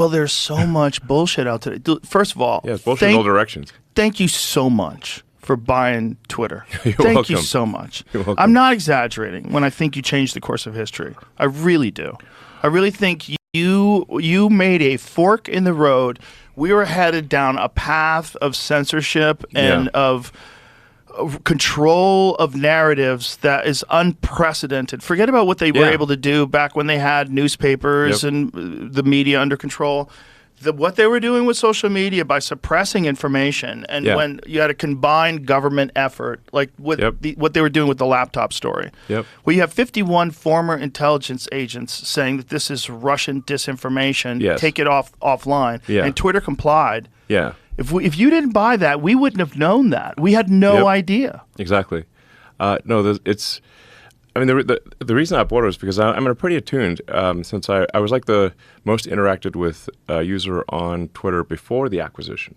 Well, there's so much bullshit out today. First of all, Yeah, it's bullshit in all directions. Thank you so much for buying Twitter. You're Thank you welcome. so much. You're welcome. I'm not exaggerating when I think you changed the course of history. I really do. I really think you made a fork in the road. We were headed down a path of censorship and of control of narratives that is unprecedented. Forget about what they were able to do back when they had newspapers and the media under control. What they were doing with social media by suppressing information, and when you had a combined government effort, like what they were doing with the laptop story, where you have 51 former intelligence agents saying that this is Russian disinformation, take it offline, and Twitter complied. Yeah. If you didn't buy that, we wouldn't have known that. We had no idea. Exactly. No, it's. I mean, the reason I bought it was because I'm pretty attuned since I was like the most interacted with user on Twitter before the acquisition.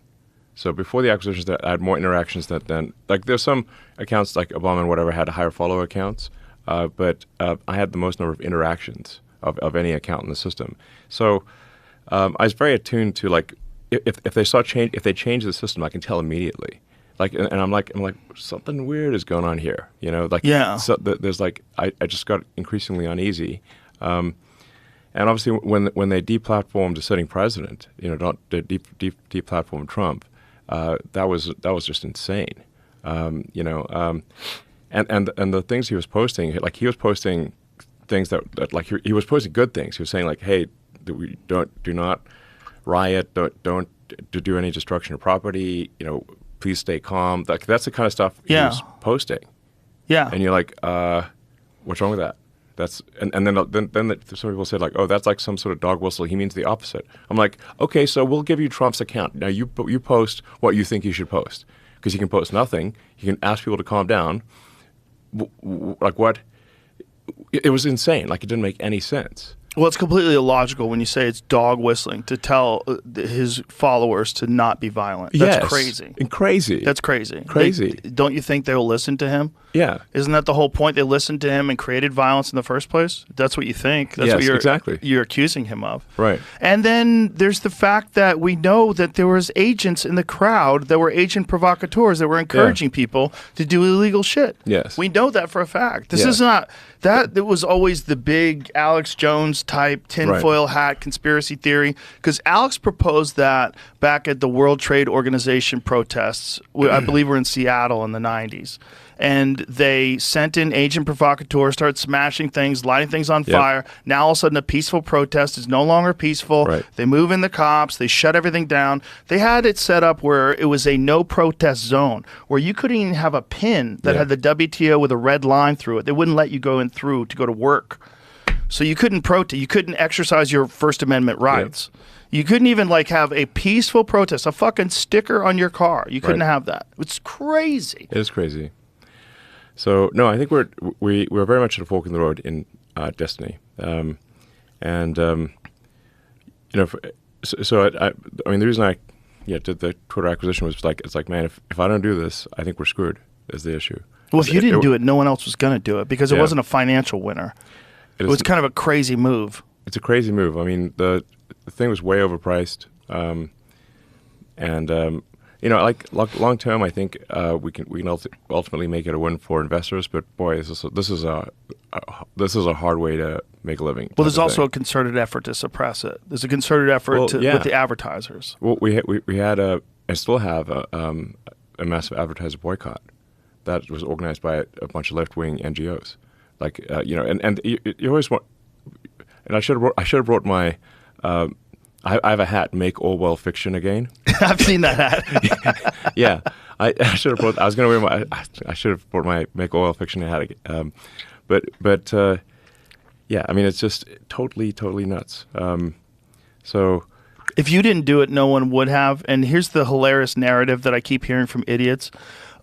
So before the acquisition, I had more interactions than like there's some accounts like Obama and whatever had higher follow accounts, but I had the most number of interactions of any account in the system. So I was very attuned to like. If they change the system, I can tell immediately. Like, and I'm like something weird is going on here, you know. Like, so there's like I just got increasingly uneasy, and obviously when they deplatformed the sitting president, you know, don't deplatform Trump, that was just insane, you know, and the things he was posting, like he was posting things that like he was posting good things. He was saying like, hey, do not riot, don't do any destruction of property, you know, please stay calm. Like that's the kind of stuff he was posting. Yeah. And you're like, what's wrong with that? That's and then some people said like, oh, that's like some sort of dog whistle. He means the opposite. I'm like, okay, so we'll give you Trump's account. Now you post what you think you should post, because he can post nothing. He can ask people to calm down. Like what? It was insane. Like it didn't make any sense. Well, it's completely illogical when you say it's dog whistling to tell his followers to not be violent. That's crazy. Crazy. That's crazy. Crazy. Don't you think they'll listen to him? Yeah. Isn't that the whole point? They listened to him and created violence in the first place? That's what you think. That's what you're accusing him of. Right. And then there's the fact that we know that there was agents in the crowd that were agent provocateurs that were encouraging people to do illegal shit. Yes. We know that for a fact. This is not that. It was always the big Alex Jones type tinfoil hat conspiracy theory, because Alex proposed that back at the World Trade Organization protests. I believe we're in Seattle in the 90s. And they sent in agent provocateurs, started smashing things, lighting things on fire. Now all of a sudden a peaceful protest is no longer peaceful. Right. They move in the cops. They shut everything down. They had it set up where it was a no protest zone, where you couldn't even have a pin that had the WTO with a red line through it. They wouldn't let you go in through to go to work. So you couldn't protest. You couldn't exercise your First Amendment rights. You couldn't even like have a peaceful protest, a fucking sticker on your car. You couldn't have that. It's crazy. It is crazy. So no, I think we're very much at a fork in the road in destiny, and you know, I mean the reason I did the Twitter acquisition was like it's like, man, if I don't do this, I think we're screwed. Is the issue? Well, if you didn't do it, no one else was going to do it because it wasn't a financial winner. It was kind of a crazy move. It's a crazy move. I mean, the thing was way overpriced, and you know, like long term, I think we can ultimately make it a win for investors. But boy, this is a hard way to make a living. Well, there's also a concerted effort to suppress it. There's a concerted effort with the advertisers. Well, we had and still have a massive advertiser boycott that was organized by a bunch of left wing NGOs. Like you know, and you always want. And I should have brought my. I have a hat, Make Orwell Fiction Again. I've seen that hat. Yeah. I should have brought, I was going to wear I should have brought my Make Orwell Fiction hat again. But yeah, I mean, it's just totally nuts. So. If you didn't do it, no one would have. And here's the hilarious narrative that I keep hearing from idiots.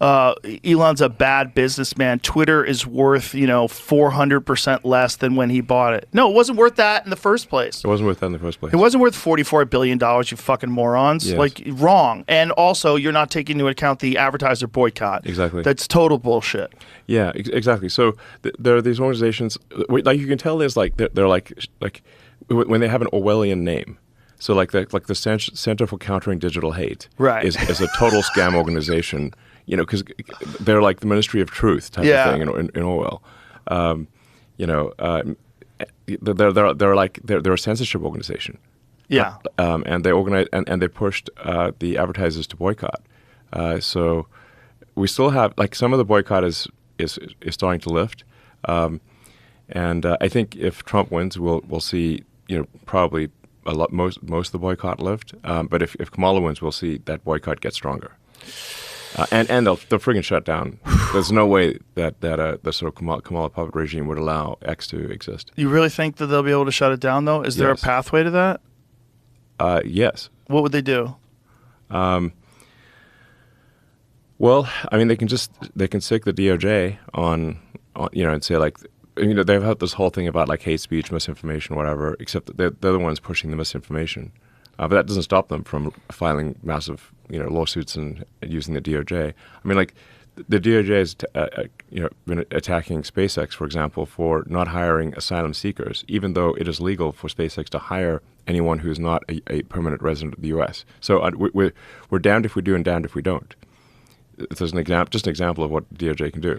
Elon's a bad businessman. Twitter is worth, 400% less than when he bought it. No, it wasn't worth that in the first place. It wasn't worth that in the first place. It wasn't worth $44 billion, you fucking morons. Yes. Like, wrong. And also, you're not taking into account the advertiser boycott. Exactly. That's total bullshit. Yeah, exactly. So there are these organizations, like you can tell there's like, they're like when they have an Orwellian name. So the Center for Countering Digital Hate Right. is a total scam organization. You know, because they're like the Ministry of Truth type of thing in Orwell. They're a censorship organization. Yeah. And they organize and they pushed the advertisers to boycott. So we still have some of the boycott is starting to lift. And I think if Trump wins, we'll see probably most of the boycott lift. But if Kamala wins, we'll see that boycott get stronger. And they'll friggin' shut down. There's no way that the sort of Kamala puppet regime would allow X to exist. You really think that they'll be able to shut it down, though? Is there a pathway to that? Yes. What would they do? Well, I mean, they can stick the DOJ on and say they've had this whole thing about hate speech, misinformation, whatever. Except that they're the ones pushing the misinformation. But that doesn't stop them from filing massive, lawsuits and using the DOJ. I mean, the DOJ has, been attacking SpaceX, for example, for not hiring asylum seekers, even though it is legal for SpaceX to hire anyone who is not a permanent resident of the U.S. So we're damned if we do and damned if we don't. There's just an example of what DOJ can do.